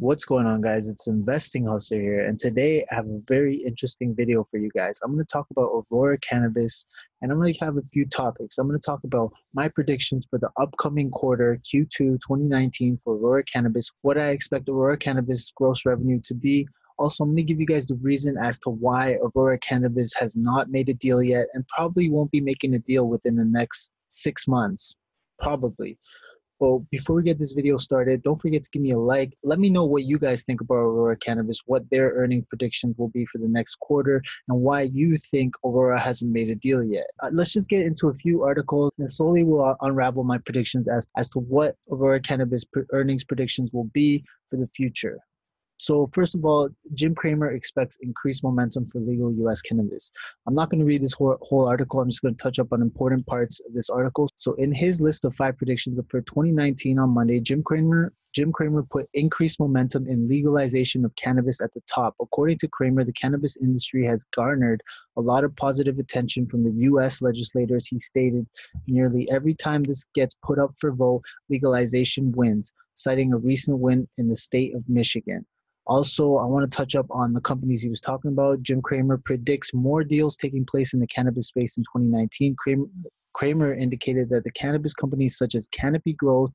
What's going on, guys? It's Investing Hustler here, and today I have a very interesting video for you guys. I'm going to talk about Aurora Cannabis, and I'm going to have a few topics. I'm going to talk about my predictions for the upcoming quarter, Q2 2019 for Aurora Cannabis, what I expect Aurora Cannabis gross revenue to be. Also, I'm going to give you guys the reason as to why Aurora Cannabis has not made a deal yet and probably won't be making a deal within the next 6 months, probably. Well, before we get this video started, don't forget to give me a like. Let me know what you guys think about Aurora Cannabis, what their earning predictions will be for the next quarter, and why you think Aurora hasn't made a deal yet. Let's just get into a few articles, and slowly we'll unravel my predictions as to what Aurora Cannabis earnings predictions will be for the future. So first of all, Jim Cramer expects increased momentum for legal U.S. cannabis. I'm not going to read this whole article. I'm just going to touch up on important parts of this article. So in his list of 5 predictions for 2019 on Monday, Jim Cramer put increased momentum in legalization of cannabis at the top. According to Cramer, the cannabis industry has garnered a lot of positive attention from the U.S. legislators. He stated, nearly every time this gets put up for vote, legalization wins, citing a recent win in the state of Michigan. Also, I want to touch up on the companies he was talking about. Jim Cramer predicts more deals taking place in the cannabis space in 2019. Cramer indicated that the cannabis companies such as Canopy Growth,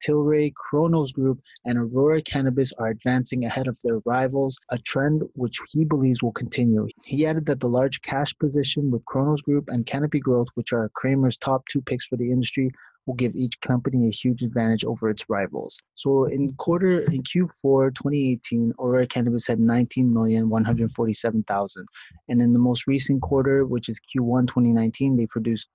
Tilray, Cronos Group, and Aurora Cannabis are advancing ahead of their rivals, a trend which he believes will continue. He added that the large cash position with Cronos Group and Canopy Growth, which are Cramer's top 2 picks for the industry, will give each company a huge advantage over its rivals. So in Q4 2018, Aurora Cannabis had 19,147,000, and in the most recent quarter, which is Q1 2019,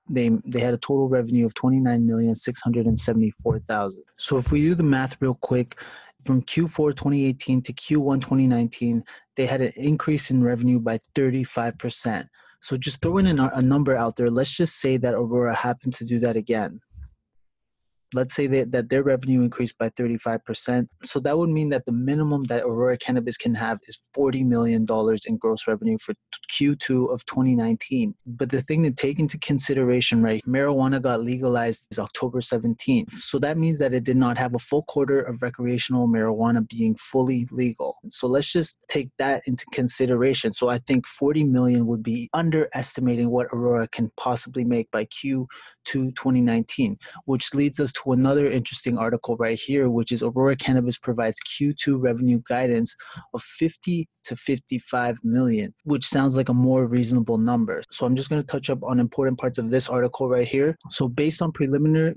they had a total revenue of 29,674,000. So if we do the math real quick, from Q4 2018 to Q1 2019, they had an increase in revenue by 35%. So just throwing in a number out there, let's just say that Aurora happened to do that again. Let's say that their revenue increased by 35%. So that would mean that the minimum that Aurora Cannabis can have is $40 million in gross revenue for Q2 of 2019. But the thing to take into consideration, right, marijuana got legalized October 17th. So that means that it did not have a full quarter of recreational marijuana being fully legal. So let's just take that into consideration. So I think 40 million would be underestimating what Aurora can possibly make by Q2 2019, which leads us to another interesting article right here, which is Aurora Cannabis provides Q2 revenue guidance of 50 to 55 million, which sounds like a more reasonable number. So I'm just going to touch up on important parts of this article right here. So based on preliminary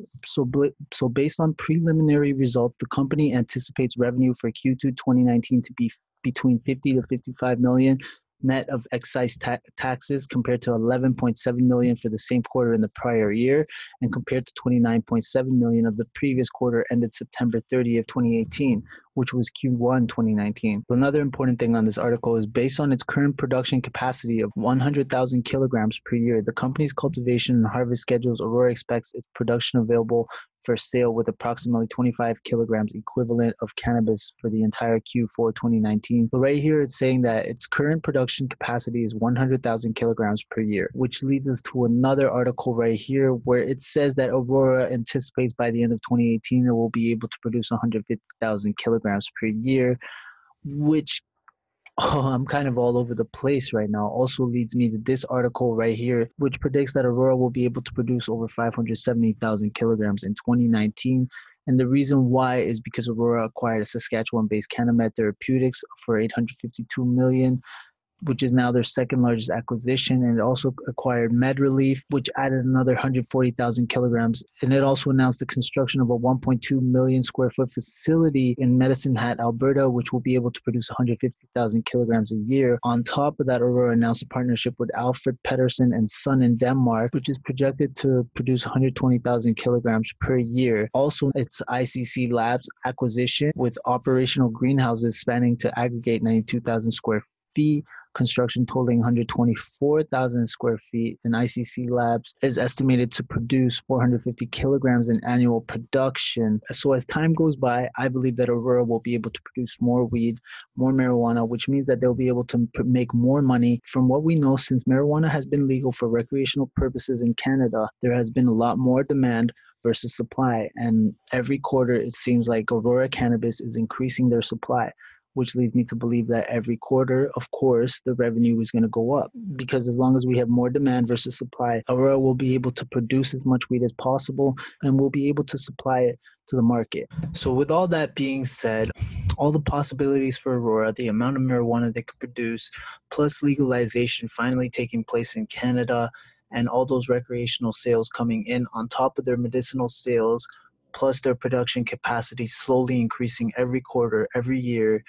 results, the company anticipates revenue for Q2 2019 to be between 50 to 55 million net of excise taxes, compared to 11.7 million for the same quarter in the prior year, and compared to 29.7 million of the previous quarter ended September 30th, 2018, which was Q1 2019. Another important thing on this article is based on its current production capacity of 100,000 kilograms per year, the company's cultivation and harvest schedules, Aurora expects its production available for sale with approximately 25 kilograms equivalent of cannabis for the entire Q4 2019. So right here it's saying that its current production capacity is 100,000 kilograms per year, which leads us to another article right here where it says that Aurora anticipates by the end of 2018 it will be able to produce 150,000 kilograms per year, which I'm kind of all over the place right now. Also leads me to this article right here, which predicts that Aurora will be able to produce over 570,000 kilograms in 2019. And the reason why is because Aurora acquired a Saskatchewan-based Canamed Therapeutics for $852 million, which is now their second largest acquisition, and it also acquired MedRelief, which added another 140,000 kilograms, and it also announced the construction of a 1.2 million square foot facility in Medicine Hat, Alberta, which will be able to produce 150,000 kilograms a year. On top of that, Aurora announced a partnership with Alfred Pedersen and Son in Denmark, which is projected to produce 120,000 kilograms per year. Also, its ICC Labs acquisition with operational greenhouses spanning to aggregate 92,000 square feet, construction totaling 124,000 square feet, and ICC Labs is estimated to produce 450 kilograms in annual production. So as time goes by, I believe that Aurora will be able to produce more weed, more marijuana, which means that they'll be able to make more money. From what we know, since marijuana has been legal for recreational purposes in Canada, there has been a lot more demand versus supply. And every quarter, it seems like Aurora Cannabis is increasing their supply, which leads me to believe that every quarter, of course, the revenue is going to go up, because as long as we have more demand versus supply, Aurora will be able to produce as much weed as possible and will be able to supply it to the market. So with all that being said, all the possibilities for Aurora, the amount of marijuana they could produce, plus legalization finally taking place in Canada, and all those recreational sales coming in on top of their medicinal sales, plus their production capacity slowly increasing every quarter, every year.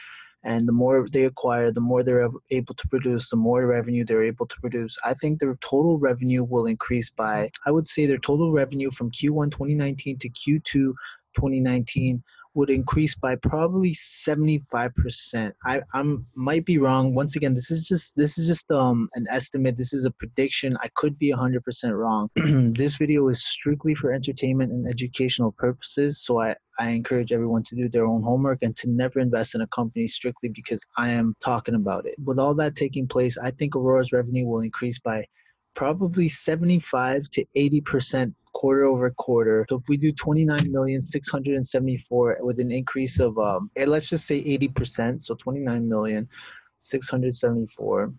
And the more they acquire, the more they're able to produce, the more revenue they're able to produce. I think their total revenue will increase by, I would say their total revenue from Q1 2019 to Q2 2019 would increase by probably 75%. I'm might be wrong. Once again, this is just an estimate. This is a prediction. I could be 100% wrong. This video is strictly for entertainment and educational purposes, so I encourage everyone to do their own homework and to never invest in a company strictly because I am talking about it. With all that taking place, I think Aurora's revenue will increase by probably 75 to 80% quarter over quarter. So if we do 29,674 with an increase of let's just say 80%, so 29,674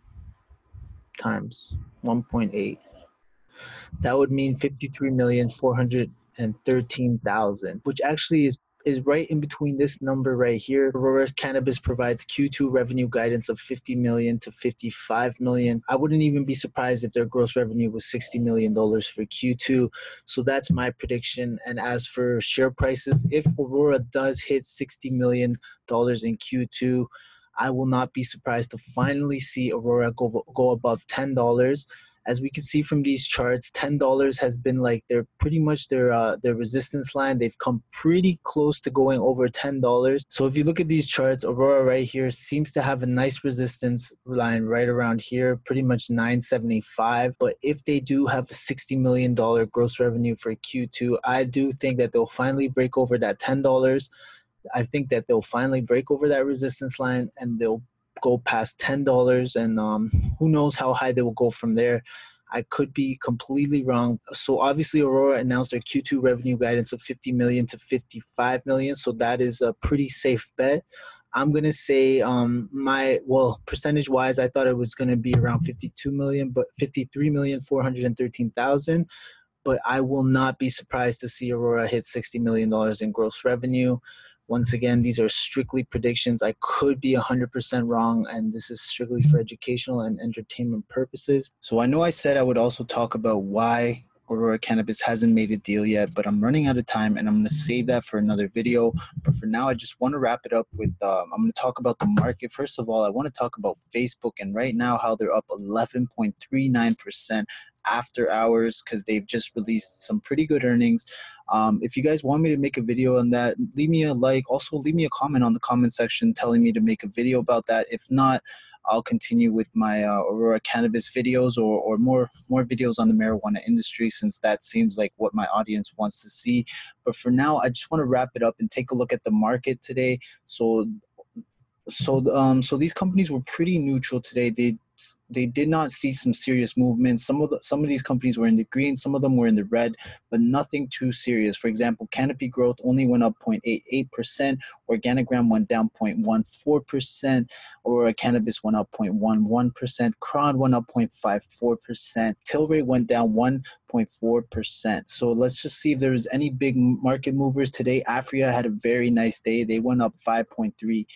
times 1.8, that would mean 53,413,000, which actually is right in between this number right here. Aurora Cannabis provides Q2 revenue guidance of 50 million to 55 million. I wouldn't even be surprised if their gross revenue was $60 million for Q2. So that's my prediction. And as for share prices, if Aurora does hit $60 million in Q2, I will not be surprised to finally see Aurora go above $10. As we can see from these charts, $10 has been like their pretty much their resistance line. They've come pretty close to going over $10. So if you look at these charts, Aurora right here seems to have a nice resistance line right around here, pretty much 975. But if they do have a $60 million gross revenue for Q2, I do think that they'll finally break over that $10. I think that they'll finally break over that resistance line and they'll go past $10, and who knows how high they will go from there. I could be completely wrong. So obviously Aurora announced their Q2 revenue guidance of 50 million to 55 million, so that is a pretty safe bet. I'm going to say percentage wise, I thought it was going to be around 52 million, but 53,413,000. But I will not be surprised to see Aurora hit $60 million in gross revenue. Once again, these are strictly predictions. I could be 100% wrong, and this is strictly for educational and entertainment purposes. So I know I said I would also talk about why Aurora Cannabis hasn't made a deal yet, but I'm running out of time, and I'm going to save that for another video. But for now, I just want to wrap it up with, I'm going to talk about the market. First of all, I want to talk about Facebook, and right now how they're up 11.39% after hours because they've just released some pretty good earnings. If you guys want me to make a video on that, leave me a like. Also, leave me a comment on the comment section telling me to make a video about that. If not, I'll continue with my Aurora Cannabis videos or more videos on the marijuana industry, since that seems like what my audience wants to see. But for now, I just want to wrap it up and take a look at the market today. So these companies were pretty neutral today. They did not see some serious movement. Some of these companies were in the green, some of them were in the red, but nothing too serious. For example, Canopy Growth only went up 0.88%, Organigram went down 0.14%, Aurora Cannabis went up 0.11%, Cron went up 0.54%, Tilray went down 1.4%. So let's just see if there's any big market movers today. Afria had a very nice day. They went up 5.36%.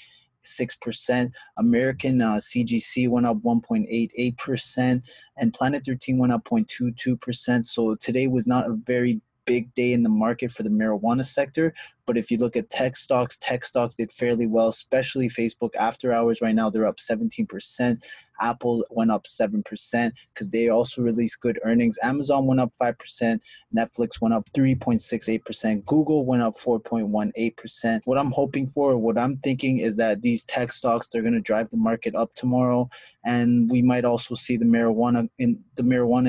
American CGC went up 1.88%, and Planet 13 went up 0.22%. So today was not a very big day in the market for the marijuana sector. But if you look at tech stocks did fairly well, especially Facebook. After hours right now, they're up 17%. Apple went up 7% because they also released good earnings. Amazon went up 5%. Netflix went up 3.68%. Google went up 4.18%. What I'm hoping for, what I'm thinking is that these tech stocks, they're going to drive the market up tomorrow. And we might also see the marijuana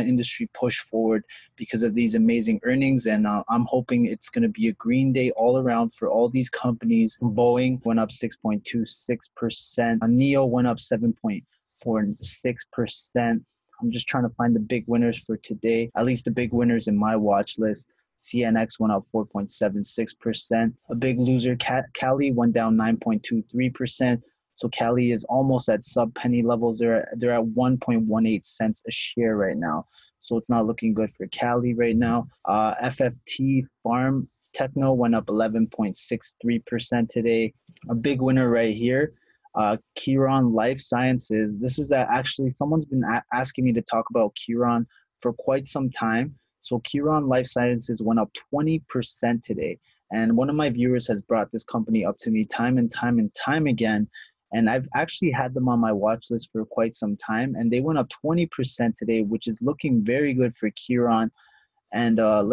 industry push forward because of these amazing earnings. And I'm hoping it's going to be a green day all around for all these companies. Boeing went up 6.26%. Neo went up 7.46%. I'm just trying to find the big winners for today, at least the big winners in my watch list. CNX went up 4.76%. A big loser, Cali, went down 9.23%. So Cali is almost at sub-penny levels. They're at 1.18 cents a share right now. So it's not looking good for Cali right now. FFT Farm Techno went up 11.63% today. A big winner right here, Chiron Life Sciences. This is that actually someone's been asking me to talk about Chiron for quite some time. So Chiron Life Sciences went up 20% today. And one of my viewers has brought this company up to me time and time again. And I've actually had them on my watch list for quite some time. And they went up 20% today, which is looking very good for Chiron. And I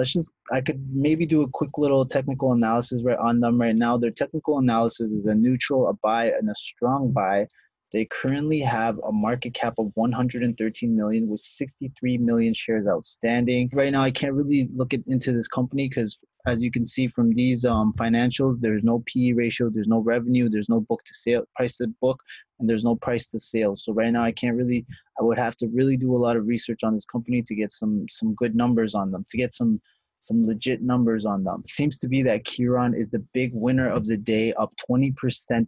could maybe do a quick little technical analysis right on them right now. Their technical analysis is a neutral, a buy, and a strong buy. They currently have a market cap of 113 million with 63 million shares outstanding. Right now, I can't really look into this company because as you can see from these financials, there's no PE ratio, there's no revenue, there's no book to sale, price to book, and there's no price to sale. So right now, I would have to really do a lot of research on this company to get some good numbers on them, to get some legit numbers on them. It seems to be that Chiron is the big winner of the day, up 20%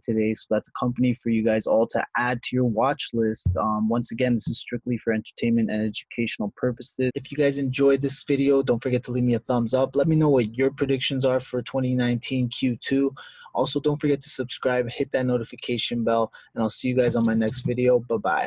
today. So that's a company for you guys all to add to your watch list. Once again, this is strictly for entertainment and educational purposes. If you guys enjoyed this video, don't forget to leave me a thumbs up. Let me know what your predictions are for 2019 Q2. Also, don't forget to subscribe, hit that notification bell, and I'll see you guys on my next video. Bye-bye.